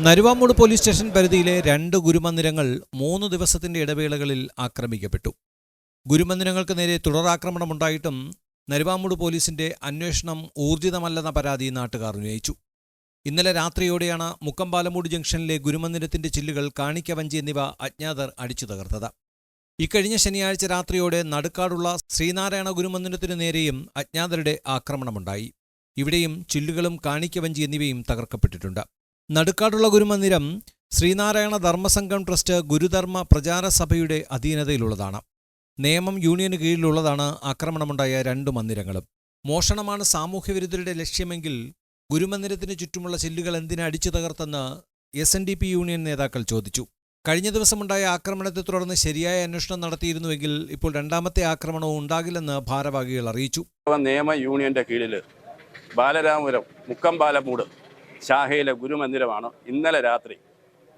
Naruvamoodu police station പരിധിയിലെ 2 ഗുരുമന്ദിരങ്ങൾ 3 ദിവസത്തിന്റെ ഇടവേളകളിൽ ആക്രമിക്കപ്പെട്ടു. ഗുരുമന്ദിരങ്ങൾക്ക് നേരെ തുടരാക്രമണമുണ്ടായിട്ടും നരുവാമൂട് പോലീസിന്റെ അന്വേഷണം ഊർജിതമല്ലെന്ന പരാതി നാട്ടുകാർ ഉന്നയിച്ചു. ഇന്നലെ രാത്രിയോടെയാണ് മുക്കമ്പാലമൂട് ജംഗ്ഷനിലെ ഗുരുമന്ദിരത്തിന്റെ ചില്ലുകൾ, കാണിക്കവഞ്ചി എന്നിവ അജ്ഞാതർ അടിച്ചു തകർത്തത്. ഇക്കഴിഞ്ഞ ശനിയാഴ്ച രാത്രിയോടെ നടുക്കാടുള്ള ശ്രീനാരായണ ഗുരുമന്ദിരത്തിനു നേരെയും അജ്ഞാതരുടെ ആക്രമണമുണ്ടായി. ഇവിടെയും ചില്ലുകളും കാണിക്കവഞ്ചി എന്നിവയും തകർക്കപ്പെട്ടിട്ടുണ്ട്. നടുക്കാടുള്ള ഗുരുമന്ദിരം ശ്രീനാരായണ ധർമ്മസംഘം ട്രസ്റ്റ് ഗുരുധർമ്മ പ്രചാര സഭയുടെ അധീനതയിലുള്ളതാണ്. നേമം യൂണിയന് കീഴിലുള്ളതാണ് ആക്രമണമുണ്ടായ 2 മന്ദിരങ്ങളും. മോഷണമാണ് സാമൂഹ്യവിരുദ്ധരുടെ ലക്ഷ്യമെങ്കിൽ ഗുരുമന്ദിരത്തിന് ചുറ്റുമുള്ള ചില്ലുകൾ എന്തിന് അടിച്ചു തകർത്തെന്ന് SNDP യൂണിയൻ നേതാക്കൾ ചോദിച്ചു. കഴിഞ്ഞ ദിവസമുണ്ടായ ആക്രമണത്തെ തുടർന്ന് ശരിയായ അന്വേഷണം നടത്തിയിരുന്നുവെങ്കിൽ ഇപ്പോൾ രണ്ടാമത്തെ ആക്രമണവും ഉണ്ടാകില്ലെന്ന് ഭാരവാഹികൾ അറിയിച്ചു. നേമ യൂണിയന്റെ കീഴിൽ ബാലരാമപുരം മുക്കമ്പാലമൂട് ശാഖയിലെ ഗുരുമന്ദിരമാണ് ഇന്നലെ രാത്രി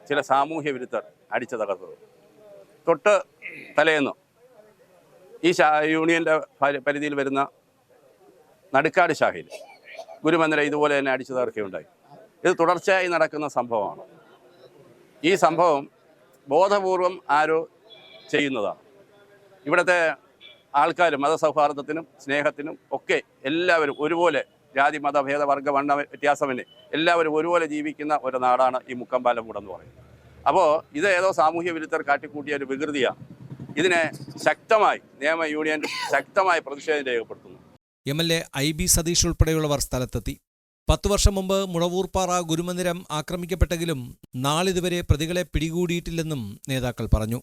ചില സാമൂഹ്യ വിരുദ്ധർ അടിച്ചു തകർത്തത്. തൊട്ട് തലേന്ന് ഈ യൂണിയന്റെ പരിധിയിൽ വരുന്ന നടുക്കാട് ശാഖയിൽ ഗുരുമന്ദിരം ഇതുപോലെ തന്നെ അടിച്ചു തകർക്കുകയുണ്ടായി. ഇത് തുടർച്ചയായി നടക്കുന്ന സംഭവമാണ്. ഈ സംഭവം ബോധപൂർവം ആരോ ചെയ്യുന്നതാണ്. ഇവിടുത്തെ ആൾക്കാർ മതസൗഹാർദ്ദത്തിനും സ്നേഹത്തിനും ഒക്കെ എല്ലാവരും ഒരുപോലെ, ജാതി മത ഭേദ വർഗ വർണ്ണ വ്യത്യാസമില്ലേ, എല്ലാവരും ഒരുപോലെ ജീവിക്കുന്ന ഒരു നാടാണ് ഈ മുക്കമ്പാലമൂട് എന്ന് പറയുന്നത്. അപ്പോൾ ഇത് ഏതോ സാമൂഹ്യ വിരുദ്ധർ കാട്ടിക്കൂട്ടിയ ഒരു വികൃതിയാണ്. ഇതിനെ ശക്തമായി നേമ യൂണിയൻ ശക്തമായി പ്രതിഷേധം രേഖപ്പെടുത്തുന്നു. MLA IB സതീഷ് ഉൾപ്പെടെയുള്ളവർ സ്ഥലത്തെത്തി. 10 വർഷം മുമ്പ് മുഴവൂർപ്പാറ ഗുരുമന്ദിരം ആക്രമിക്കപ്പെട്ടെങ്കിലും നാളിതുവരെ പ്രതികളെ പിടികൂടിയിട്ടില്ലെന്നും നേതാക്കൾ പറഞ്ഞു.